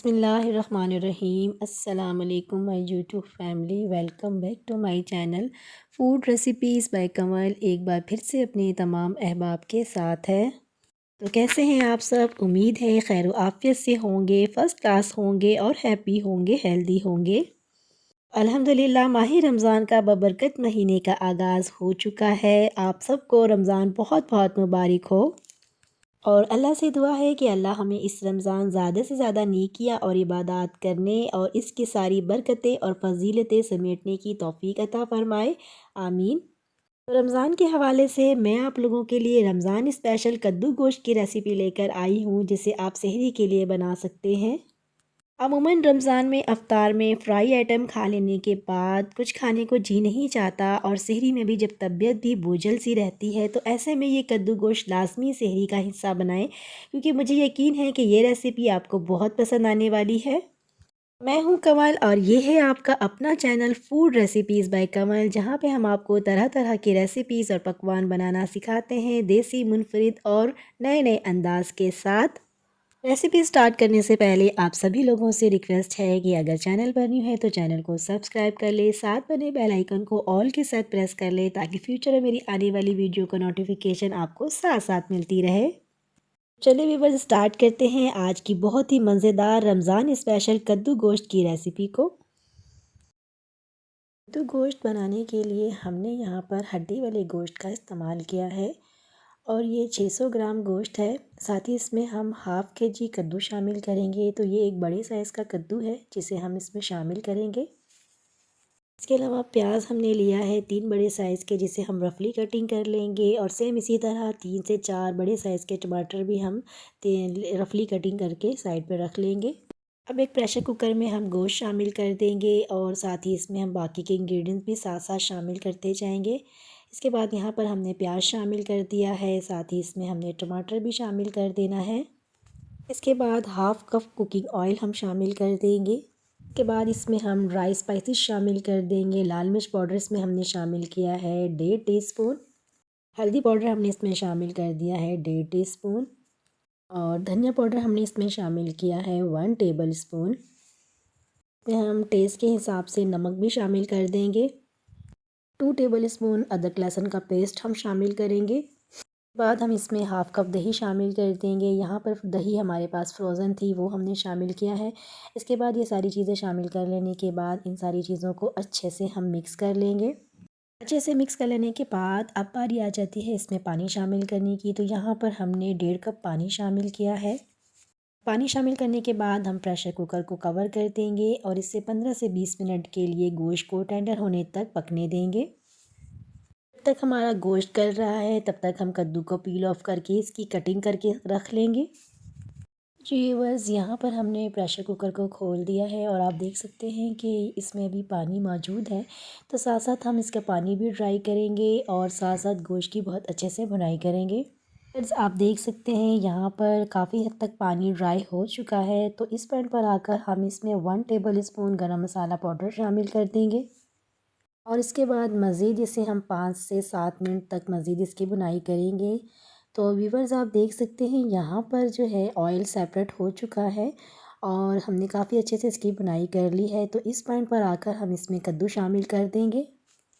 बिस्मिल्लाहिर्रहमानिर्रहीम। अस्सलाम वालेकुम my YouTube family, welcome back to my channel food recipes by Kamal. एक बार फिर से अपने तमाम अहबाब के साथ है। तो कैसे हैं आप सब? उम्मीद है खैर आफियत से होंगे, फ़र्स्ट क्लास होंगे और हैप्पी होंगे, हेल्दी होंगे। अल्हम्दुलिल्लाह माह रमज़ान का बबरकत महीने का आगाज़ हो चुका है। आप सबको रमज़ान बहुत बहुत मुबारक हो। और अल्लाह से दुआ है कि अल्लाह हमें इस रमज़ान ज़्यादा से ज़्यादा नेकियां और इबादत करने और इसकी सारी बरकतें और फजीलतें समेटने की तौफीक अता फ़रमाए, आमीन। तो रमज़ान के हवाले से मैं आप लोगों के लिए रमज़ान स्पेशल कद्दू गोश्त की रेसिपी लेकर आई हूँ, जिसे आप सहरी के लिए बना सकते हैं। अमूमन रमज़ान में अफ्तार में फ़्राई आइटम खा लेने के बाद कुछ खाने को जी नहीं चाहता, और सहरी में भी जब तबीयत भी बोझल सी रहती है, तो ऐसे में ये कद्दू गोश्त लाज़मी सहरी का हिस्सा बनाएं, क्योंकि मुझे यकीन है कि ये रेसिपी आपको बहुत पसंद आने वाली है। मैं हूँ कमल और ये है आपका अपना चैनल फूड रेसिपीज़ बाय कमल, जहाँ पे हम आपको तरह तरह की रेसिपीज़ और पकवान बनाना सिखाते हैं, देसी, मुनफरिद और नए नए अंदाज के साथ। रेसिपी स्टार्ट करने से पहले आप सभी लोगों से रिक्वेस्ट है कि अगर चैनल पर न्यू है तो चैनल को सब्सक्राइब कर ले, साथ बने बेल आइकन को ऑल के साथ प्रेस कर ले, ताकि फ्यूचर में मेरी आने वाली वीडियो का नोटिफिकेशन आपको साथ साथ मिलती रहे। चलिए व्यूअर्स, स्टार्ट करते हैं आज की बहुत ही मज़ेदार रमज़ान स्पेशल कद्दू गोश्त की रेसिपी को। कद्दू गोश्त बनाने के लिए हमने यहाँ पर हड्डी वाले गोश्त का इस्तेमाल किया है, और ये 600 ग्राम गोश्त है। साथ ही इसमें हम हाफ़ के जी कद्दू शामिल करेंगे। तो ये एक बड़े साइज़ का कद्दू है जिसे हम इसमें शामिल करेंगे। इसके अलावा प्याज हमने लिया है 3 बड़े साइज़ के, जिसे हम रफली कटिंग कर लेंगे। और सेम इसी तरह 3 से 4 बड़े साइज़ के टमाटर भी हम रफली कटिंग करके साइड पर रख लेंगे। अब एक प्रेशर कुकर में हम गोश्त शामिल कर देंगे, और साथ ही इसमें हम बाकी के इंग्रेडिएंट्स भी साथ साथ शामिल करते जाएंगे। इसके बाद यहाँ पर हमने प्याज शामिल कर दिया है, साथ ही इसमें हमने टमाटर भी शामिल कर देना है। इसके बाद हाफ़ कप कुकिंग ऑयल हम शामिल कर देंगे। इसके बाद इसमें हम ड्राई स्पाइसेस शामिल कर देंगे। लाल मिर्च पाउडर इसमें हमने शामिल किया है 1.5 टीस्पून। हल्दी पाउडर हमने इसमें शामिल कर दिया है 1.5 टीस्पून। और धनिया पाउडर हमने इसमें शामिल किया है 1 टेबल स्पून। इसमें हम टेस्ट के हिसाब से नमक भी शामिल कर देंगे। 2 टेबल स्पून अदरक लहसुन का पेस्ट हम शामिल करेंगे। बाद हम इसमें हाफ़ कप दही शामिल कर देंगे। यहाँ पर दही हमारे पास फ्रोज़न थी, वो हमने शामिल किया है। इसके बाद ये सारी चीज़ें शामिल कर लेने के बाद इन सारी चीज़ों को अच्छे से हम मिक्स कर लेंगे। अच्छे से मिक्स कर लेने के बाद अब बारी आ जाती है इसमें पानी शामिल करने की। तो यहाँ पर हमने 1.5 कप पानी शामिल किया है। पानी शामिल करने के बाद हम प्रेशर कुकर को कवर कर देंगे, और इसे 15 से 20 मिनट के लिए गोश्त को टेंडर होने तक पकने देंगे। जब तक हमारा गोश्त गल रहा है, तब तक हम कद्दू को पील ऑफ करके इसकी कटिंग करके रख लेंगे। जी व्यूअर्स, यहाँ पर हमने प्रेशर कुकर को खोल दिया है, और आप देख सकते हैं कि इसमें अभी पानी मौजूद है। तो साथ साथ हम इसका पानी भी ड्राई करेंगे, और साथ साथ गोश्त की बहुत अच्छे से भुनाई करेंगे। फ्रेंड्स, आप देख सकते हैं यहाँ पर काफ़ी हद तक पानी ड्राई हो चुका है। तो इस पॉइंट पर आकर हम इसमें 1 टेबल स्पून गरम मसाला पाउडर शामिल कर देंगे, और इसके बाद मज़ीद इसे हम 5 से 7 मिनट तक मज़ीद इसकी बुनाई करेंगे। तो व्यूवर्स, आप देख सकते हैं यहाँ पर जो है ऑयल सेपरेट हो चुका है, और हमने काफ़ी अच्छे से इसकी बुनाई कर ली है। तो इस पॉइंट पर आकर हम इसमें कद्दू शामिल कर देंगे।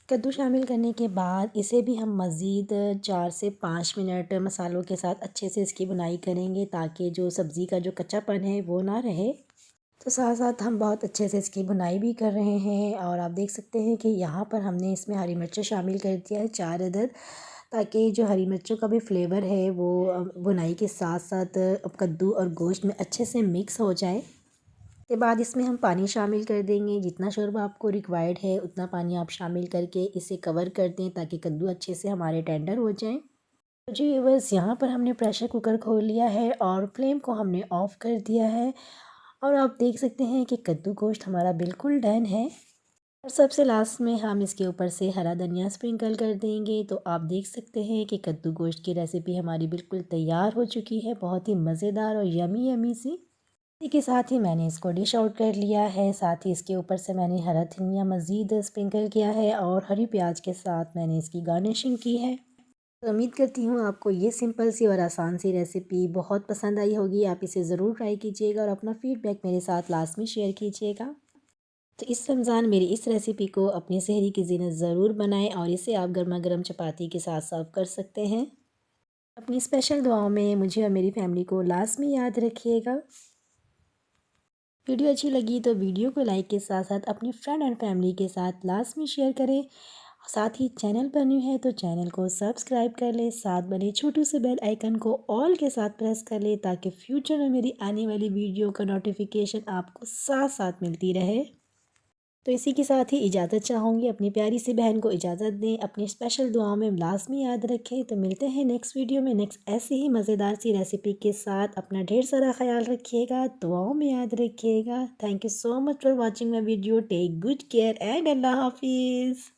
कद्दू शामिल करने के बाद इसे भी हम मज़ीद 4 से 5 मिनट मसालों के साथ अच्छे से इसकी बुनाई करेंगे, ताकि जो सब्ज़ी का जो कच्चापन है वो ना रहे। तो साथ साथ हम बहुत अच्छे से इसकी बुनाई भी कर रहे हैं। और आप देख सकते हैं कि यहाँ पर हमने इसमें हरी मिर्चें शामिल कर दिया है 4 अदद, ताकि जो हरी मिर्चों का भी फ्लेवर है वो बुनाई के साथ साथ कद्दू और गोश्त में अच्छे से मिक्स हो जाए। के बाद इसमें हम पानी शामिल कर देंगे। जितना शोरबा आपको रिक्वायर्ड है उतना पानी आप शामिल करके इसे कवर कर दें, ताकि कद्दू अच्छे से हमारे टेंडर हो जाएं। तो जी बस, यहाँ पर हमने प्रेशर कुकर खोल लिया है, और फ्लेम को हमने ऑफ़ कर दिया है। और आप देख सकते हैं कि कद्दू गोश्त हमारा बिल्कुल डन है। और सबसे लास्ट में हम इसके ऊपर से हरा धनिया स्प्रिंकल कर देंगे। तो आप देख सकते हैं कि कद्दू गोश्त की रेसिपी हमारी बिल्कुल तैयार हो चुकी है, बहुत ही मज़ेदार और यमी यमी सी। इसी के साथ ही मैंने इसको डिश आउट कर लिया है। साथ ही इसके ऊपर से मैंने हरा धनिया मज़ीद स्प्रिंकल किया है, और हरी प्याज के साथ मैंने इसकी गार्निशिंग की है। तो उम्मीद करती हूँ आपको ये सिंपल सी और आसान सी रेसिपी बहुत पसंद आई होगी। आप इसे ज़रूर ट्राई कीजिएगा और अपना फ़ीडबैक मेरे साथ लास्ट में शेयर कीजिएगा। तो इस रमज़ान मेरी इस रेसिपी को अपनी सहरी की ज़ीनत ज़रूर बनाएं और इसे आप गर्मा गर्म चपाती के साथ सर्व कर सकते हैं। अपनी स्पेशल दुआओं में मुझे और मेरी फैमिली को लाज़मी याद रखिएगा। वीडियो अच्छी लगी तो वीडियो को लाइक के साथ साथ अपनी फ्रेंड एंड फैमिली के साथ लाज़मी शेयर करें। साथ ही चैनल पर न्यू है तो चैनल को सब्सक्राइब कर ले, साथ बने छोटू से बेल आइकन को ऑल के साथ प्रेस कर ले ताकि फ्यूचर में मेरी आने वाली वीडियो का नोटिफिकेशन आपको साथ साथ मिलती रहे। तो इसी के साथ ही इजाज़त चाहूँगी, अपनी प्यारी सी बहन को इजाज़त दें, अपनी स्पेशल दुआओं में लाज़मी याद रखें। तो मिलते हैं नेक्स्ट वीडियो में नेक्स्ट ऐसी ही मज़ेदार सी रेसिपी के साथ। अपना ढेर सारा ख्याल रखिएगा, दुआओं में याद रखिएगा। Thank you so much for watching my video. Take good care and अल्लाह हाफिज़।